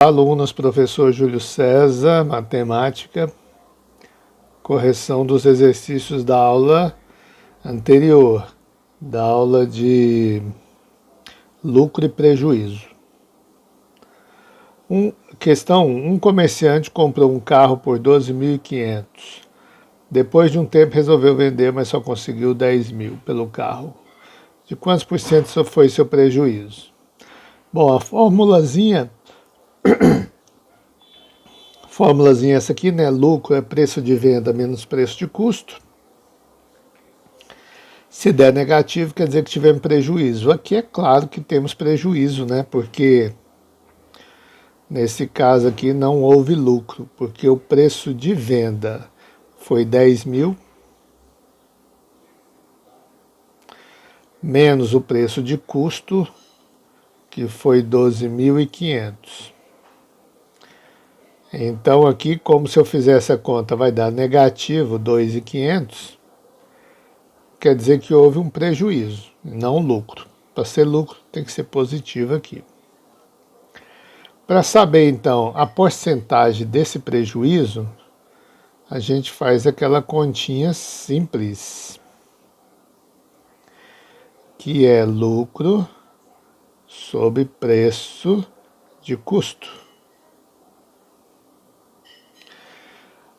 Alunos, professor Júlio César, matemática, correção dos exercícios da aula anterior, da aula de lucro e prejuízo. Questão 1. Um comerciante comprou um carro por 12.500. Depois de um tempo resolveu vender, mas só conseguiu 10.000 pelo carro. De quantos por cento foi seu prejuízo? Bom, a formulazinha essa aqui, né? Lucro é preço de venda menos preço de custo. Se der negativo, quer dizer que tivemos prejuízo. Aqui é claro que temos prejuízo, né? Porque nesse caso aqui não houve lucro, porque o preço de venda foi 10.000 menos o preço de custo, que foi 12.500. Então aqui, como se eu fizesse a conta, vai dar negativo 2.500, quer dizer que houve um prejuízo, não lucro. Para ser lucro tem que ser positivo aqui. Para saber então a porcentagem desse prejuízo, a gente faz aquela continha simples, que é lucro sobre preço de custo.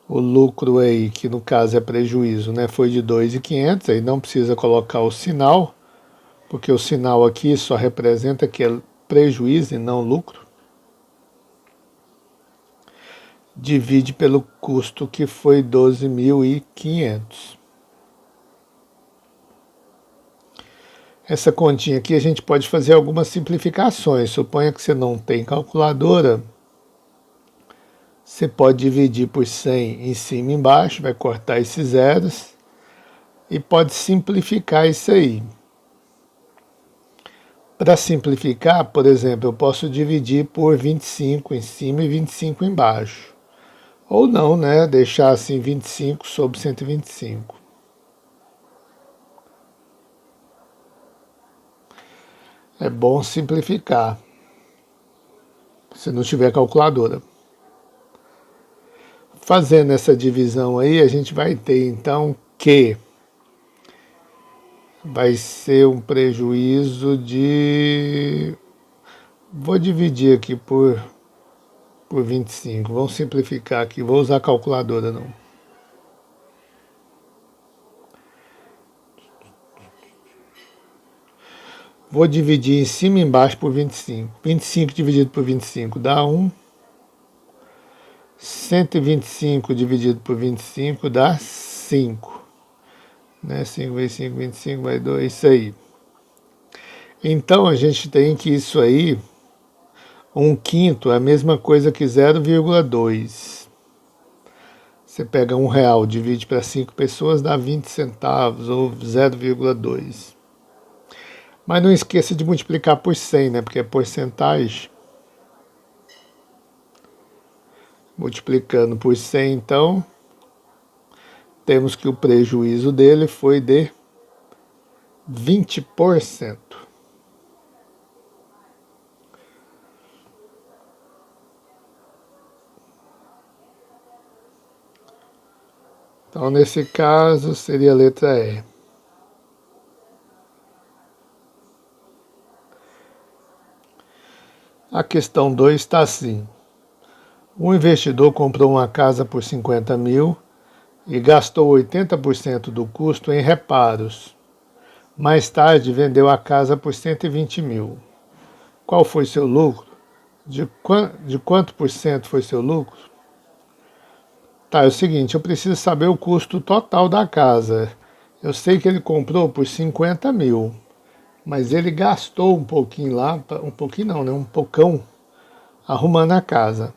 O lucro aí, que no caso é prejuízo, né, foi de 2.500, aí não precisa colocar o sinal, porque o sinal aqui só representa que é prejuízo e não lucro. Divide pelo custo, que foi 12.500. Essa continha aqui a gente pode fazer algumas simplificações. Suponha que você não tem calculadora. Você pode dividir por 100 em cima e embaixo, vai cortar esses zeros e pode simplificar isso aí. Para simplificar, por exemplo, eu posso dividir por 25 em cima e 25 embaixo. Ou não, né? Deixar assim 25 sobre 125. É bom simplificar, se não tiver calculadora. Fazendo essa divisão aí, a gente vai ter então que vai ser um prejuízo de... Vou dividir aqui por 25. Vamos simplificar aqui. Vou usar a calculadora não. Vou dividir em cima e embaixo por 25. 25 dividido por 25 dá 1. 125 dividido por 25 dá 5. Né? 5 vezes 5, 25 vai 2, isso aí. Então a gente tem que isso aí, 1/5 é a mesma coisa que 0,2. Você pega R$1, divide para 5 pessoas, dá 20 centavos ou 0,2. Mas não esqueça de multiplicar por 100, né? Porque é porcentagem. Multiplicando por 100, então, temos que o prejuízo dele foi de 20%. Então, nesse caso, seria a letra E. A questão 2 está assim. Um investidor comprou uma casa por 50.000 e gastou 80% do custo em reparos. Mais tarde, vendeu a casa por 120.000. Qual foi seu lucro? De quanto por cento foi seu lucro? Tá, é o seguinte, eu preciso saber o custo total da casa. Eu sei que ele comprou por 50.000, mas ele gastou um pouquinho lá, um pouquinho não, né? Um pocão, arrumando a casa.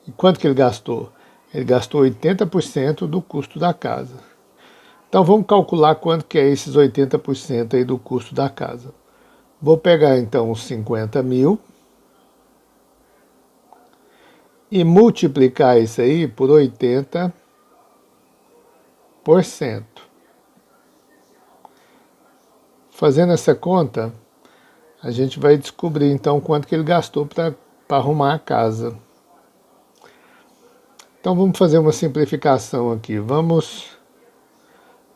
E quanto que ele gastou? Ele gastou 80% do custo da casa. Então vamos calcular quanto que é esses 80% aí do custo da casa. Vou pegar então os 50.000 e multiplicar isso aí por 80%. Fazendo essa conta, a gente vai descobrir então quanto que ele gastou para para arrumar a casa. Então vamos fazer uma simplificação aqui. Vamos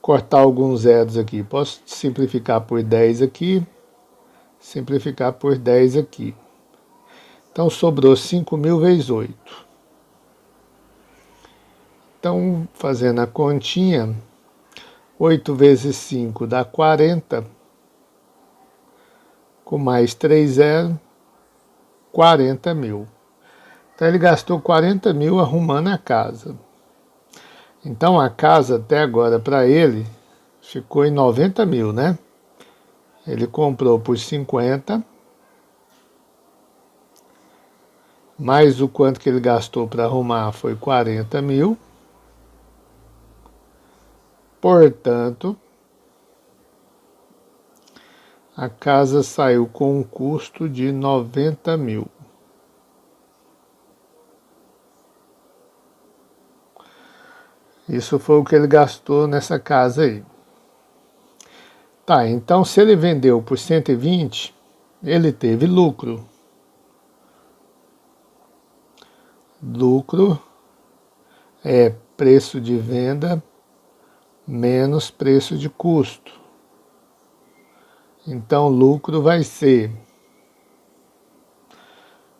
cortar alguns zeros aqui. Posso simplificar por 10 aqui, simplificar por 10 aqui. Então sobrou 5.000 vezes 8. Então, fazendo a continha, 8 vezes 5 dá 40, com mais 3 zeros, 40.000. Então ele gastou 40.000 arrumando a casa. Então a casa até agora para ele ficou em 90.000, né? Ele comprou por 50, mais o quanto que ele gastou para arrumar foi 40.000. Portanto, a casa saiu com um custo de 90.000. Isso foi o que ele gastou nessa casa aí. Tá, então se ele vendeu por 120, ele teve lucro. Lucro é preço de venda menos preço de custo. Então, lucro vai ser...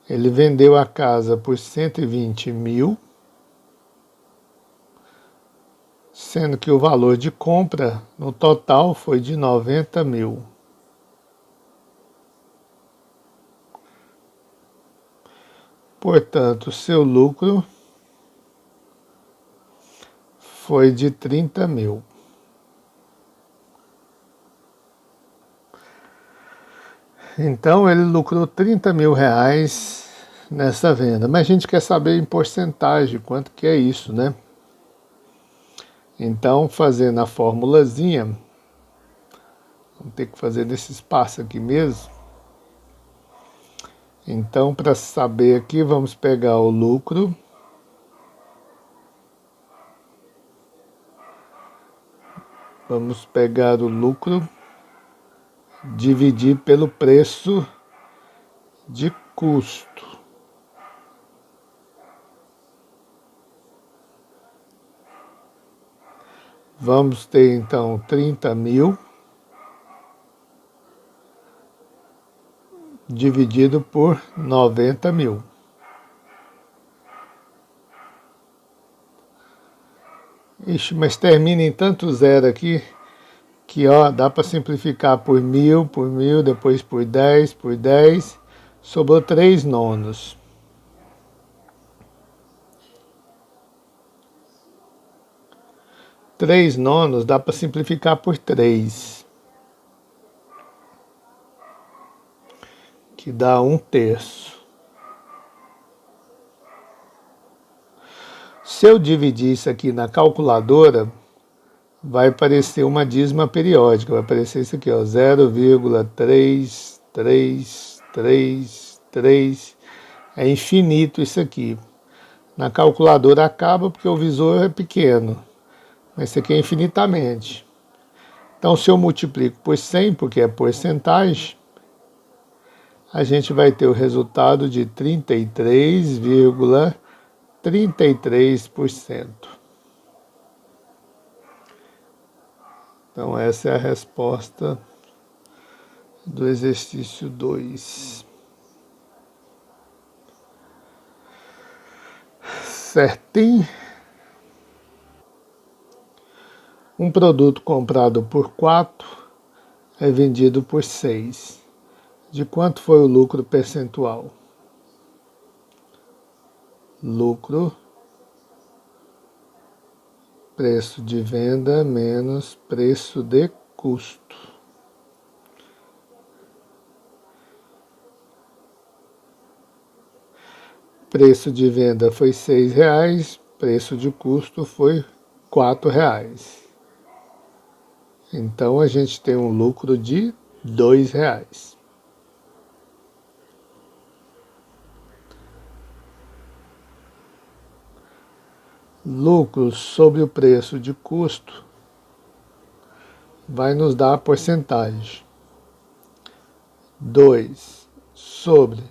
Ele vendeu a casa por 120.000, sendo que o valor de compra no total foi de 90.000. Portanto, seu lucro foi de 30.000. Então ele lucrou 30.000 reais nessa venda. Mas a gente quer saber em porcentagem quanto que é isso, né? Então, fazendo a formulazinha, vamos ter que fazer nesse espaço aqui mesmo. Então, para saber aqui, vamos pegar o lucro. Vamos pegar o lucro, dividir pelo preço de custo. Vamos ter então 30.000 dividido por 90.000. Ixi, mas termina em tanto zero aqui que ó, dá para simplificar por 1.000, depois por 10, sobrou 3 nonos. Três nonos dá para simplificar por 3, que dá 1/3. Se eu dividir isso aqui na calculadora, vai aparecer uma dízima periódica, vai aparecer isso aqui, ó, 0,33333, é infinito isso aqui. Na calculadora acaba porque o visor é pequeno, mas isso aqui é infinitamente. Então, se eu multiplico por 100, porque é porcentagem, a gente vai ter o resultado de 33,33%. Então, essa é a resposta do exercício 2. Certinho? Um produto comprado por 4 é vendido por 6. De quanto foi o lucro percentual? Lucro, preço de venda menos preço de custo. Preço de venda foi R$6, preço de custo foi R$4. Então a gente tem um lucro de R$2. Lucro sobre o preço de custo vai nos dar a porcentagem. 2 sobre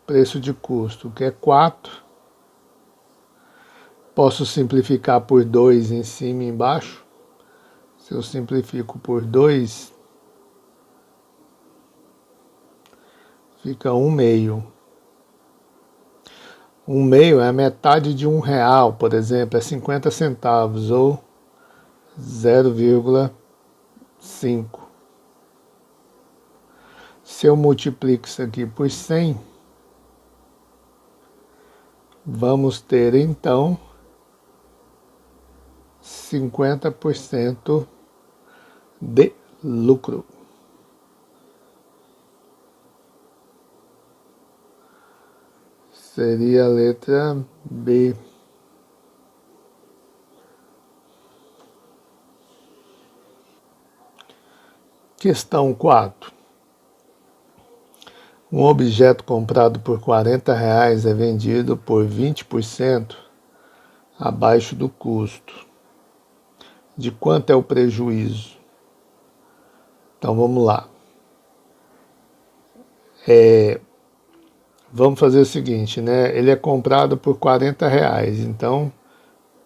preço de custo, que é 4. Posso simplificar por 2 em cima e embaixo. Se eu simplifico por 2, fica 1/2. 1/2 é a metade de R$1, por exemplo, é 50 centavos ou 0,5. Se eu multiplico isso aqui por 100, vamos ter então 50% de lucro. Seria a letra B. Questão 4. Um objeto comprado por R$40 é vendido por 20% abaixo do custo. De quanto é o prejuízo? Então vamos lá. Vamos fazer o seguinte, né? Ele é comprado por R$40, então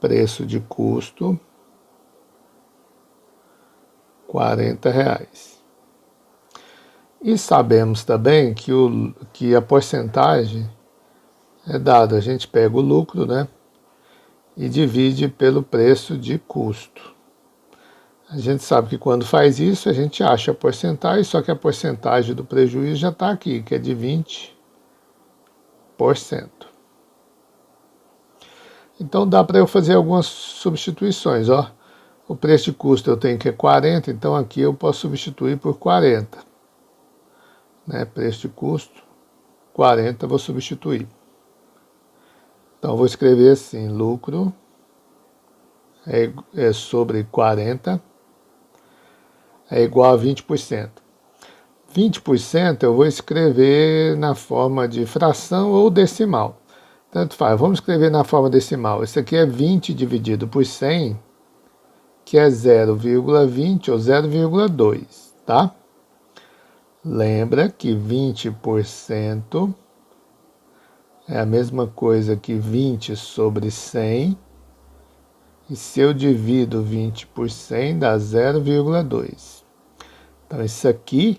preço de custo R$40. E sabemos também que a porcentagem é dada, a gente pega o lucro, né? E divide pelo preço de custo. A gente sabe que quando faz isso, a gente acha a porcentagem, só que a porcentagem do prejuízo já está aqui, que é de 20%. Então dá para eu fazer algumas substituições, ó. O preço de custo eu tenho que é 40, então aqui eu posso substituir por 40. Né? Preço de custo, 40, vou substituir. Então vou escrever assim, lucro é sobre 40 é igual a 20%. 20% eu vou escrever na forma de fração ou decimal. Tanto faz, vamos escrever na forma decimal. Isso aqui é 20 dividido por 100, que é 0,20 ou 0,2, tá? Lembra que 20% é a mesma coisa que 20 sobre 100, e se eu divido 20 por 100 dá 0,2. Então isso aqui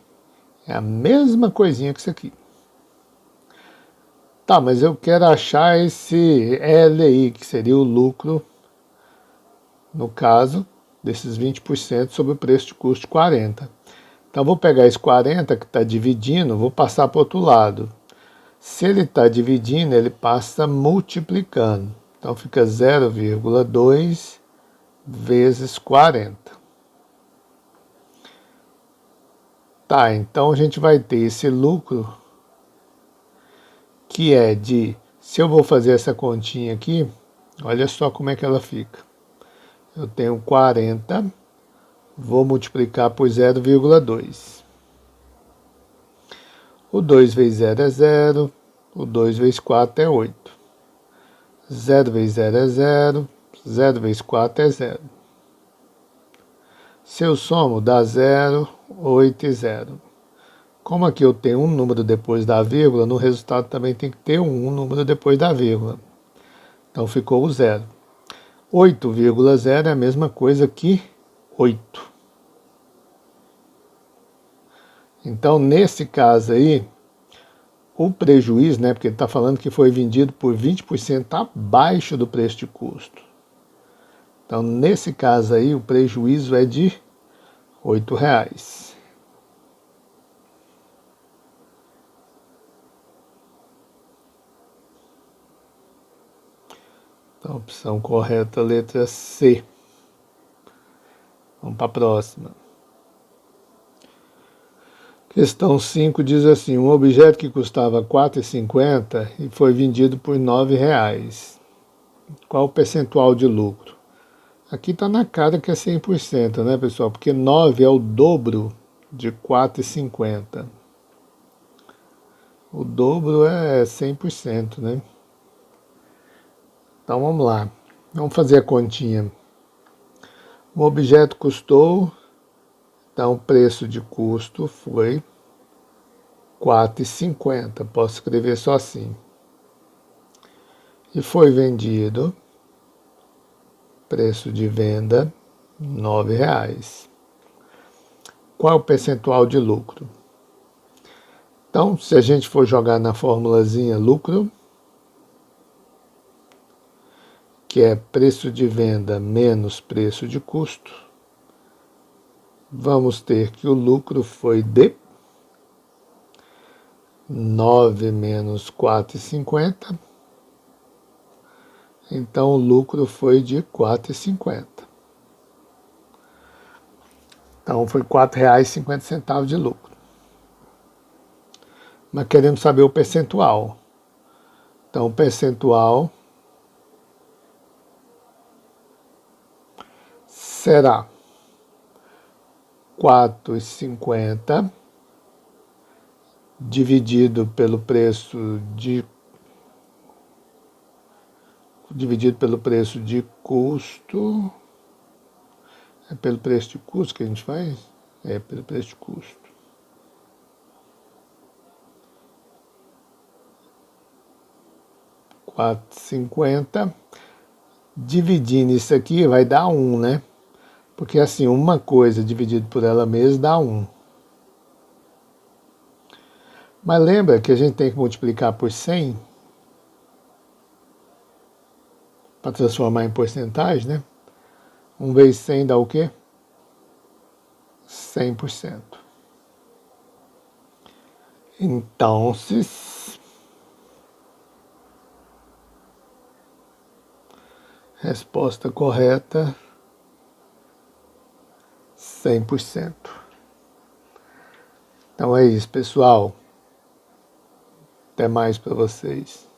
é a mesma coisinha que isso aqui. Tá, mas eu quero achar esse LI, que seria o lucro, no caso, desses 20% sobre o preço de custo de 40. Então, vou pegar esse 40 que está dividindo, vou passar para o outro lado. Se ele está dividindo, ele passa multiplicando. Então, fica 0,2 vezes 40. Tá, então a gente vai ter esse lucro, que é de, se eu vou fazer essa continha aqui, olha só como é que ela fica. Eu tenho 40, vou multiplicar por 0,2. O 2 vezes 0 é 0, o 2 vezes 4 é 8. 0 vezes 0 é 0, 0 vezes 4 é 0. Se eu somo, dá 0, 8 e 0. Como aqui eu tenho um número depois da vírgula, no resultado também tem que ter um número depois da vírgula. Então ficou o 0. 8,0 é a mesma coisa que 8. Então, nesse caso aí, o prejuízo, né, porque ele está falando que foi vendido por 20% abaixo do preço de custo. Então, nesse caso aí, o prejuízo é de R$8. Então, opção correta, letra C. Vamos para a próxima. Questão 5 diz assim, um objeto que custava R$4,50 e foi vendido por R$9. Qual o percentual de lucro? Aqui está na cara que é 100%, né, pessoal? Porque 9 é o dobro de R$4,50. O dobro é 100%, né? Então vamos lá. Vamos fazer a continha. O objeto custou, então o preço de custo foi 4,50. Posso escrever só assim. E foi vendido, preço de venda, R$ 9,00. Qual é o percentual de lucro? Então, se a gente for jogar na formulazinha lucro, que é preço de venda menos preço de custo, vamos ter que o lucro foi de 9 menos 4,50. Então, o lucro foi de 4,50. Então, foi R$ 4,50 de lucro. Mas queremos saber o percentual. Então, o percentual será 4,50 dividido pelo preço de custo. É pelo preço de custo que a gente faz? É pelo preço de custo. R$ 4,50. Dividindo isso aqui vai dar 1, né? Porque assim, uma coisa dividido por ela mesma dá 1. Mas lembra que a gente tem que multiplicar por 100 para transformar em porcentagem, né? 1 vezes 100 dá o quê? 100%. Então, resposta correta, 100%. Então é isso, pessoal. Até mais para vocês.